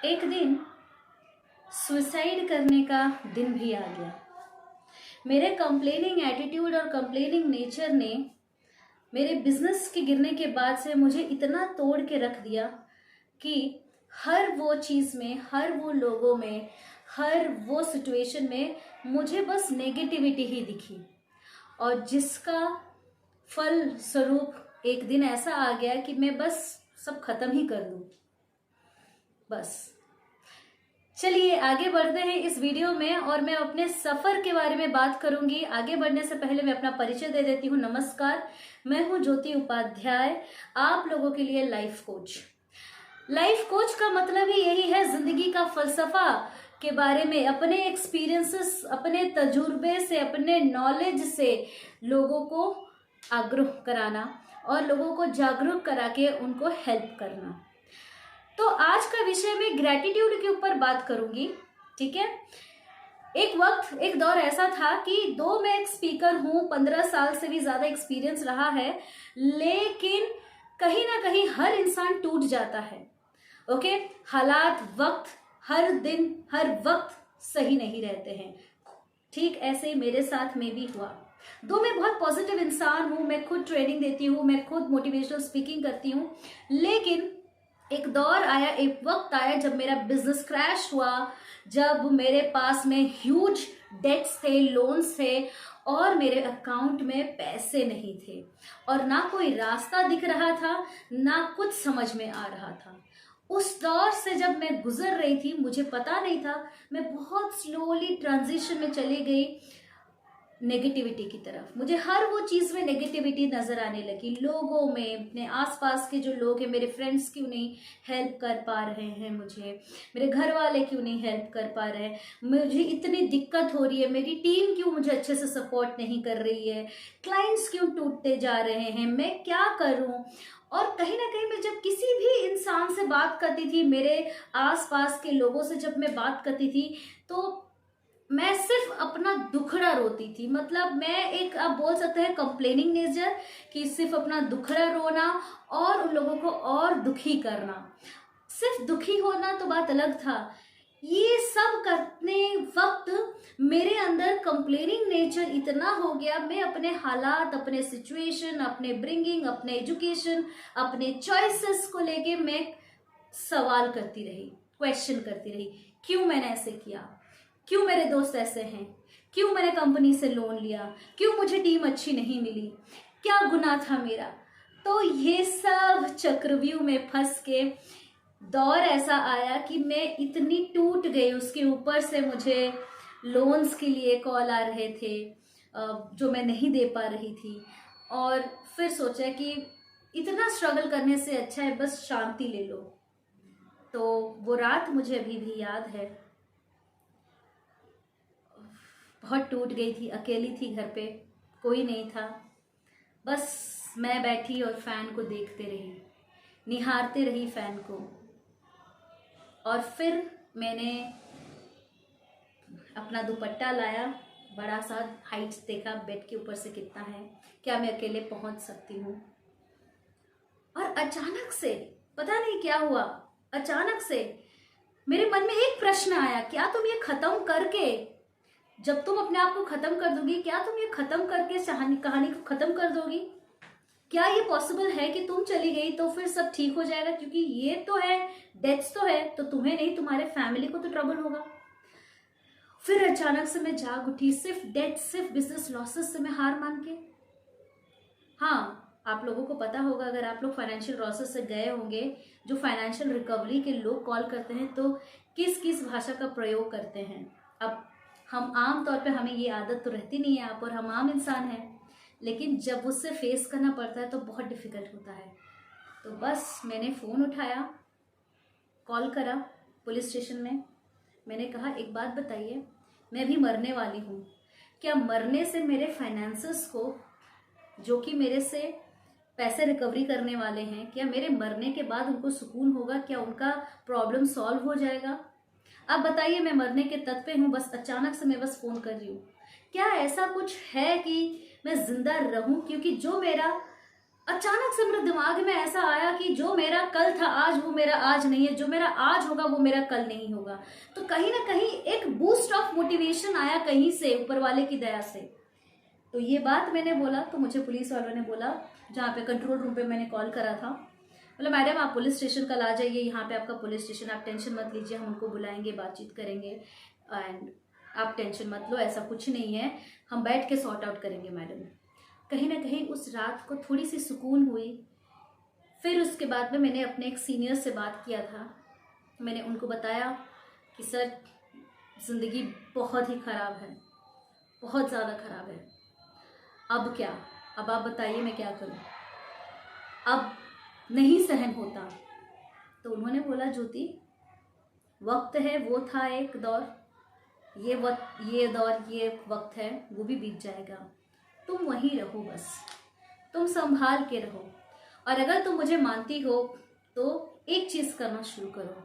एक दिन सुसाइड करने का दिन भी आ गया। मेरे कंप्लेनिंग एटीट्यूड और कंप्लेनिंग नेचर ने मेरे बिजनेस के गिरने के बाद से मुझे इतना तोड़ के रख दिया कि हर वो चीज़ में, हर वो लोगों में, हर वो सिचुएशन में मुझे बस नेगेटिविटी ही दिखी। और जिसका फल स्वरूप एक दिन ऐसा आ गया कि मैं बस सब खत्म ही कर दूं। बस चलिए आगे बढ़ते हैं इस वीडियो में और मैं अपने सफर के बारे में बात करूंगी। आगे बढ़ने से पहले मैं अपना परिचय दे देती हूँ। नमस्कार, मैं हूँ ज्योति उपाध्याय, आप लोगों के लिए लाइफ कोच। लाइफ कोच का मतलब ही यही है, जिंदगी का फलसफा के बारे में अपने एक्सपीरियंसेस, अपने तजुर्बे से, अपने नॉलेज से लोगों को आग्रह कराना और लोगों को जागरूक करा के उनको हेल्प करना। तो आज का विषय में ग्रेटिट्यूड के ऊपर बात करूंगी, ठीक है। एक दौर ऐसा था कि मैं एक स्पीकर हूं, 15 साल से भी ज्यादा एक्सपीरियंस रहा है, लेकिन कहीं ना कहीं हर इंसान टूट जाता है। ओके, हालात, वक्त, हर दिन हर वक्त सही नहीं रहते हैं। ठीक ऐसे ही मेरे साथ में भी हुआ। मैं बहुत पॉजिटिव इंसान हूं, मैं खुद ट्रेनिंग देती हूँ, मैं खुद मोटिवेशनल स्पीकिंग करती हूँ, लेकिन एक दौर आया, एक वक्त आया जब मेरा बिजनेस क्रैश हुआ, जब मेरे पास में ह्यूज डेट्स थे, लोन्स थे और मेरे अकाउंट में पैसे नहीं थे और ना कोई रास्ता दिख रहा था, ना कुछ समझ में आ रहा था। उस दौर से जब मैं गुजर रही थी, मुझे पता नहीं था, मैं बहुत स्लोली ट्रांजिशन में चली गई नेगेटिविटी की तरफ। मुझे हर वो चीज़ में नेगेटिविटी नजर आने लगी, लोगों में, अपने आसपास के जो लोग हैं, मेरे फ्रेंड्स क्यों नहीं हेल्प कर पा रहे हैं, मुझे मेरे घर वाले क्यों नहीं हेल्प कर पा रहे हैं, मुझे इतनी दिक्कत हो रही है, मेरी टीम क्यों मुझे अच्छे से सपोर्ट नहीं कर रही है, क्लाइंट्स क्यों टूटते जा रहे हैं, मैं क्या करूं। और कहीं ना कहीं मैं जब किसी भी इंसान से बात करती थी, मेरे आसपास के लोगों से जब मैं बात करती थी, तो मैं सिर्फ अपना दुखड़ा रोती थी। मतलब मैं एक, आप बोल सकते हैं, कंप्लेनिंग नेचर, कि सिर्फ अपना दुखड़ा रोना और उन लोगों को और दुखी करना। सिर्फ दुखी होना तो बात अलग था, ये सब करने वक्त मेरे अंदर कंप्लेनिंग नेचर इतना हो गया, मैं अपने हालात, अपने सिचुएशन, अपने ब्रिंगिंग, अपने एजुकेशन, अपने चॉइसेस को लेके मैं सवाल करती रही, क्वेश्चन करती रही। क्यों मैंने ऐसे किया, क्यों मेरे दोस्त ऐसे हैं, क्यों मैंने कंपनी से लोन लिया, क्यों मुझे टीम अच्छी नहीं मिली, क्या गुनाह था मेरा। तो ये सब चक्रव्यूह में फंस के दौर ऐसा आया कि मैं इतनी टूट गई। उसके ऊपर से मुझे लोन्स के लिए कॉल आ रहे थे जो मैं नहीं दे पा रही थी, और फिर सोचा कि इतना स्ट्रगल करने से अच्छा है बस शांति ले लो। तो वो रात मुझे अभी भी याद है, बहुत टूट गई थी, अकेली थी, घर पे कोई नहीं था, बस मैं बैठी और फैन को देखते रही, निहारते रही फैन को। और फिर मैंने अपना दुपट्टा लाया, बड़ा सा हाइट देखा, बेड के ऊपर से कितना है, क्या मैं अकेले पहुंच सकती हूँ। और अचानक से पता नहीं क्या हुआ, अचानक से मेरे मन में एक प्रश्न आया, क्या तुम ये खत्म करके, जब तुम अपने आप को खत्म कर दोगी, क्या तुम ये खत्म करके कहानी को खत्म कर दोगी? क्या ये पॉसिबल है कि तुम चली गई तो फिर सब ठीक हो जाएगा? क्योंकि ये तो है, डेथ्स तो है, तो तुम्हें नहीं, तुम्हारे फैमिली को तो ट्रबल होगा। फिर अचानक से मैं जाग उठी, सिर्फ डेथ, सिर्फ बिजनेस लॉसेस से मैं हार मान के। हाँ, आप लोगों को पता होगा, अगर आप लोग फाइनेंशियल लॉसेस से गए होंगे, जो फाइनेंशियल रिकवरी के लोग कॉल करते हैं तो किस किस भाषा का प्रयोग करते हैं। अब हम आम तौर पे, हमें ये आदत तो रहती नहीं है, आप और हम आम इंसान हैं, लेकिन जब उससे फेस करना पड़ता है तो बहुत डिफिकल्ट होता है। तो बस मैंने फ़ोन उठाया, कॉल करा पुलिस स्टेशन में। मैंने कहा, एक बात बताइए, मैं भी मरने वाली हूँ, क्या मरने से मेरे फाइनेंसेस को, जो कि मेरे से पैसे रिकवरी करने वाले हैं, क्या मेरे मरने के बाद उनको सुकून होगा, क्या उनका प्रॉब्लम सॉल्व हो जाएगा? अब बताइए, मैं मरने के तत्व पे हूँ, बस अचानक से मैं बस फ़ोन कर रही हूँ, क्या ऐसा कुछ है कि मैं जिंदा रहूं? क्योंकि जो मेरा अचानक से मेरे दिमाग में ऐसा आया कि जो मेरा कल था आज, वो मेरा आज नहीं है, जो मेरा आज होगा वो मेरा कल नहीं होगा। तो कहीं ना कहीं एक बूस्ट ऑफ मोटिवेशन आया कहीं से, ऊपर वाले की दया से। तो ये बात मैंने बोला तो मुझे पुलिस वालों ने बोला, जहाँ पे कंट्रोल रूम पे मैंने कॉल करा था, बोला मैडम आप पुलिस स्टेशन कल आ जाइए, यहाँ पे आपका पुलिस स्टेशन, आप टेंशन मत लीजिए, हम उनको बुलाएंगे, बातचीत करेंगे, एंड आप टेंशन मत लो, ऐसा कुछ नहीं है, हम बैठ के सॉर्ट आउट करेंगे मैडम। कहीं ना कहीं उस रात को थोड़ी सी सुकून हुई। फिर उसके बाद में मैंने अपने एक सीनियर से बात किया था। मैंने उनको बताया कि सर ज़िंदगी बहुत ही ख़राब है, बहुत ज़्यादा ख़राब है, अब क्या, अब आप बताइए मैं क्या करूं, अब नहीं सहन होता। तो उन्होंने बोला ज्योति वक्त है, वो था एक दौर, ये दौर, ये वक्त है, वो भी बीत जाएगा, तुम वहीं रहो, बस तुम संभाल के रहो। और अगर तुम मुझे मानती हो तो एक चीज़ करना शुरू करो,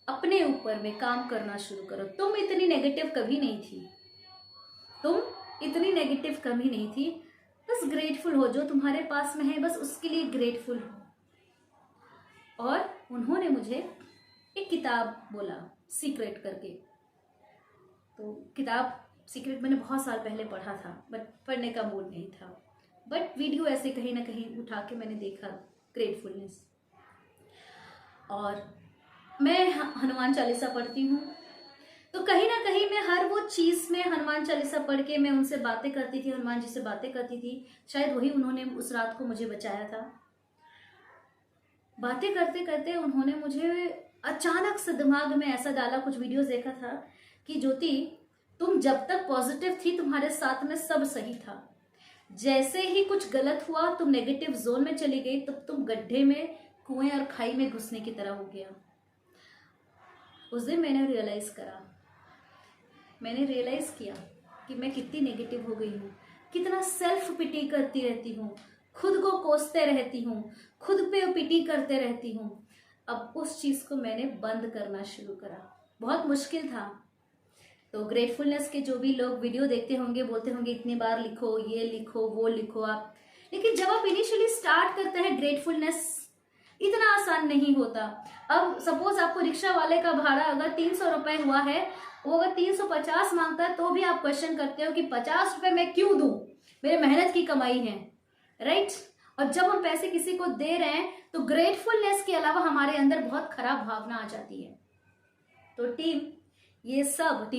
अपने ऊपर में काम करना शुरू करो। तुम इतनी नेगेटिव कभी नहीं थी, तुम इतनी नेगेटिव कभी नहीं थी, बस ग्रेटफुल हो, जो तुम्हारे पास में है बस उसके लिए ग्रेटफुल हो। और उन्होंने मुझे एक किताब बोला सीक्रेट करके। तो किताब सीक्रेट मैंने बहुत साल पहले पढ़ा था, बट पढ़ने का मूड नहीं था, बट वीडियो ऐसे कहीं ना कहीं उठा के मैंने देखा, ग्रेटफुलनेस। और मैं हनुमान चालीसा पढ़ती हूँ, तो कहीं ना कहीं मैं हर वो चीज़ में हनुमान चालीसा पढ़ के मैं उनसे बातें करती थी, हनुमान जी से बातें करती थी। शायद वही उन्होंने उस रात को मुझे बचाया था। बातें करते करते उन्होंने मुझे अचानक से दिमाग में ऐसा डाला, कुछ वीडियोस देखा था कि ज्योति तुम जब तक पॉजिटिव थी तुम्हारे साथ में सब सही था, जैसे ही कुछ गलत हुआ तुम नेगेटिव जोन में चली गई, तब तुम गड्ढे में, कुएं और खाई में घुसने की तरह हो गया। उस दिन मैंने रियलाइज किया कि मैं कितनी नेगेटिव हो गई हूँ, कितना सेल्फ पिटी करती रहती हूँ, खुद को कोसते रहती हूँ, खुद पे पिटी करते रहती हूँ। अब उस चीज़ को मैंने बंद करना शुरू करा। बहुत मुश्किल था। तो ग्रेटफुलनेस के जो भी लोग वीडियो देखते होंगे बोलते होंगे इतनी बार लिखो, ये लिखो, वो लिखो आप, लेकिन जब आप इनिशियली स्टार्ट करते हैं ग्रेटफुलनेस, इतना आसान नहीं होता। अब सपोज आपको रिक्शा वाले का भाड़ा अगर 300 रुपये हुआ है, वो अगर 350 मांगता है तो भी आप क्वेश्चन करते हो कि 50 रुपये मैं क्यों दूं, मेरे मेहनत की कमाई है, राइट। और जब हम पैसे किसी को दे रहे हैं तो ग्रेटफुलनेस के अलावा हमारे अंदर बहुत खराब भावना आ जाती है। तो टीम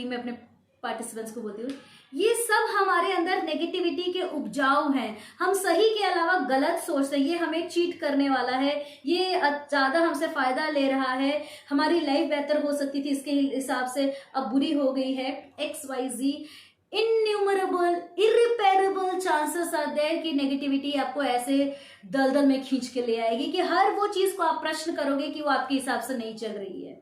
में अपने पार्टिसिपेंट्स को बोलती हूँ, ये सब हमारे अंदर नेगेटिविटी के उपजाऊ हैं। हम सही के अलावा गलत सोचते हैं, ये हमें चीट करने वाला है, ये ज़्यादा हमसे फ़ायदा ले रहा है, हमारी लाइफ बेहतर हो सकती थी इसके हिसाब से अब बुरी हो गई है, XYZ। Innumerable irreparable chances are there कि नेगेटिविटी आपको ऐसे दलदल में खींच के ले आएगी कि हर वो चीज़ को आप प्रश्न करोगे कि वो आपके हिसाब से नहीं चल रही है,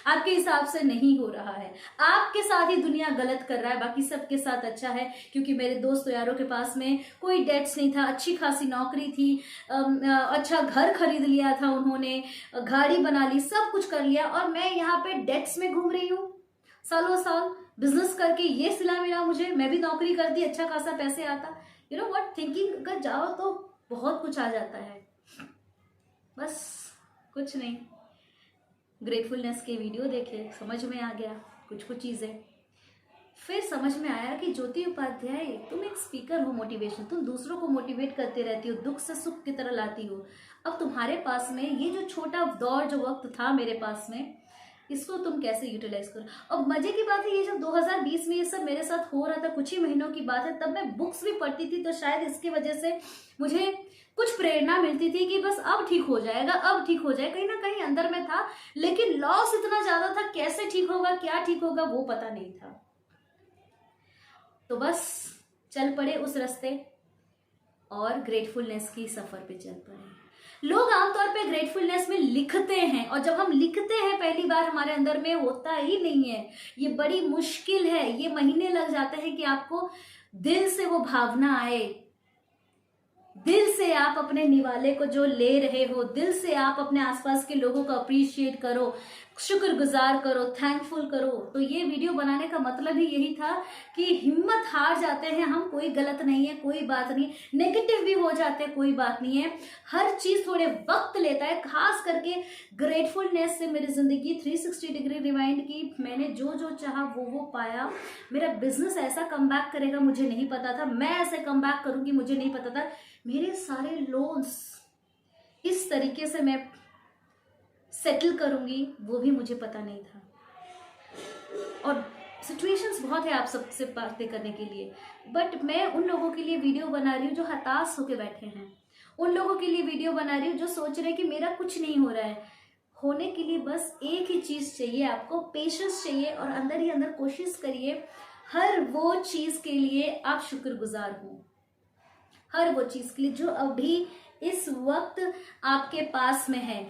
आपके हिसाब से नहीं हो रहा है, आपके साथ ही दुनिया गलत कर रहा है, बाकी सबके साथ अच्छा है। क्योंकि मेरे दोस्त यारों के पास में कोई डेट्स नहीं था, अच्छी खासी नौकरी थी, अच्छा घर खरीद लिया था उन्होंने, गाड़ी बना ली, सब कुछ कर लिया, और मैं यहाँ पे डेट्स में घूम रही हूँ सालों साल बिजनेस करके। ये सिला मिला मुझे, मैं भी नौकरी करती, अच्छा खासा पैसे आता। यू नो व्हाट, थिंकिंग कर जाओ तो बहुत कुछ आ जाता है, बस कुछ नहीं। ग्रेटफुलनेस के वीडियो देखे, समझ में आ गया कुछ चीज़ें। फिर समझ में आया कि ज्योति उपाध्याय तुम एक स्पीकर हो मोटिवेशन, तुम दूसरों को मोटिवेट करते रहती हो, दुख से सुख की तरह लाती हो। अब तुम्हारे पास में ये जो छोटा दौर, जो वक्त था मेरे पास में, इसको तुम कैसे यूटिलाइज करो। और मजे की बात है, ये जब 2020 में ये सब मेरे साथ हो रहा था, कुछ ही महीनों की बात है, तब मैं बुक्स भी पढ़ती थी, तो शायद इसकी वजह से मुझे कुछ प्रेरणा मिलती थी कि बस अब ठीक हो जाएगा, अब ठीक हो जाएगा, कहीं ना कहीं अंदर में था। लेकिन लॉस इतना ज्यादा था, कैसे ठीक होगा, क्या ठीक होगा, वो पता नहीं था। तो बस चल पड़े उस रास्ते और ग्रेटफुलनेस की सफर पे चल पड़े। लोग आमतौर पे ग्रेटफुलनेस में लिखते हैं, और जब हम लिखते हैं पहली बार हमारे अंदर में होता ही नहीं है, ये बड़ी मुश्किल है, ये महीने लग जाते हैं कि आपको दिल से वो भावना आए, दिल से आप अपने निवाले को जो ले रहे हो, दिल से आप अपने आसपास के लोगों को अप्रिशिएट करो, शुक्रगुजार करो, थैंकफुल करो। तो ये वीडियो बनाने का मतलब ही यही था कि हिम्मत हार जाते हैं हम, कोई गलत नहीं है, कोई बात नहीं, नेगेटिव भी हो जाते हैं, कोई बात नहीं है। हर चीज थोड़े वक्त लेता है। खास करके ग्रेटफुलनेस से मेरी जिंदगी 360 डिग्री रिवाइंड की। मैंने जो जो चाहा वो पाया। मेरा बिजनेस ऐसा कमबैक करेगा मुझे नहीं पता था, मैं ऐसे कमबैक करूंगी मुझे नहीं पता था। मेरे सारे लोन्स इस तरीके से मैं सेटल करूंगी वो भी मुझे पता नहीं था। और सिचुएशंस बहुत है आप सबसे बातें करने के लिए, बट मैं उन लोगों के लिए वीडियो बना रही हूँ जो हताश होके बैठे हैं। उन लोगों के लिए वीडियो बना रही हूँ जो सोच रहे हैं कि मेरा कुछ नहीं हो रहा है। होने के लिए बस एक ही चीज चाहिए, आपको पेशेंस चाहिए और अंदर ही अंदर कोशिश करिए हर वो चीज के लिए आप शुक्रगुजार हो। हर वो चीज के लिए जो अभी इस वक्त आपके पास में है।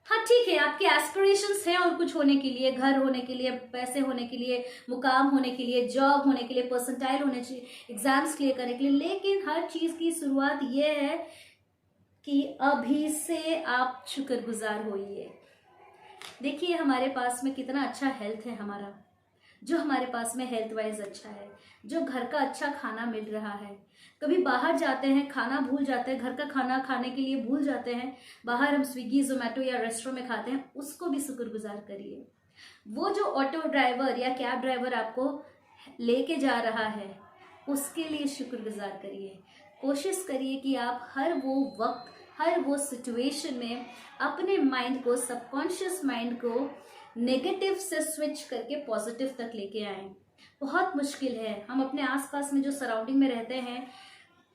हाँ ठीक है, आपके एस्पिरेशंस हैं और कुछ होने के लिए, घर होने के लिए, पैसे होने के लिए, मुकाम होने के लिए, जॉब होने के लिए, परसेंटाइल होने चाहिए, एग्जाम्स क्लियर करने के लिए। लेकिन हर चीज की शुरुआत ये है कि अभी से आप शुक्रगुजार होइए। देखिए हमारे पास में कितना अच्छा हेल्थ है हमारा, जो हमारे पास में हेल्थ वाइज अच्छा है, जो घर का अच्छा खाना मिल रहा है। कभी बाहर जाते हैं, खाना भूल जाते हैं, घर का खाना खाने के लिए भूल जाते हैं, बाहर हम स्विगी जोमेटो या रेस्टोरेंट में खाते हैं, उसको भी शुक्रगुजार करिए। वो जो ऑटो ड्राइवर या कैब ड्राइवर आपको लेके जा रहा है उसके लिए शुक्रगुजार करिए। कोशिश करिए कि आप हर वो वक्त, हर वो सिचुएशन में अपने माइंड को, सबकॉन्शियस माइंड को नेगेटिव से स्विच करके पॉजिटिव तक लेके आए। बहुत मुश्किल है। हम अपने आसपास में जो सराउंडिंग में रहते हैं,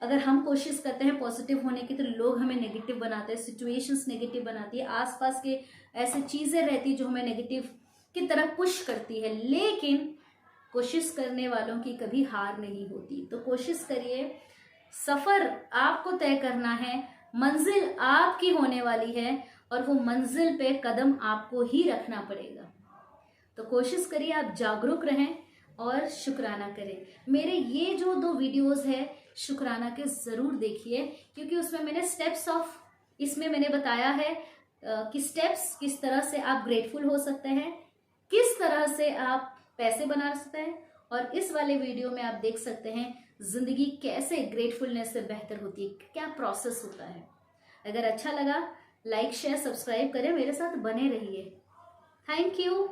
अगर हम कोशिश करते हैं पॉजिटिव होने की तो लोग हमें नेगेटिव बनाते हैं, सिचुएशंस नेगेटिव बनाती है, आसपास के ऐसे चीजें रहती है जो हमें नेगेटिव की तरफ पुश करती है। लेकिन कोशिश करने वालों की कभी हार नहीं होती। तो कोशिश करिए, सफर आपको तय करना है, मंजिल आपकी होने वाली है और वो मंजिल पे कदम आपको ही रखना पड़ेगा। तो कोशिश करिए आप जागरूक रहें और शुक्राना करें। मेरे ये जो 2 वीडियोस है शुक्राना के ज़रूर देखिए, क्योंकि उसमें मैंने इसमें मैंने बताया है कि स्टेप्स किस तरह से आप ग्रेटफुल हो सकते हैं, किस तरह से आप पैसे बना सकते हैं। और इस वाले वीडियो में आप देख सकते हैं जिंदगी कैसे ग्रेटफुलनेस से बेहतर होती है, क्या प्रोसेस होता है। अगर अच्छा लगा लाइक शेयर सब्सक्राइब करें, मेरे साथ बने रहिए। Thank you.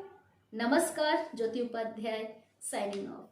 नमस्कार। ज्योति उपाध्याय साइनिंग ऑफ।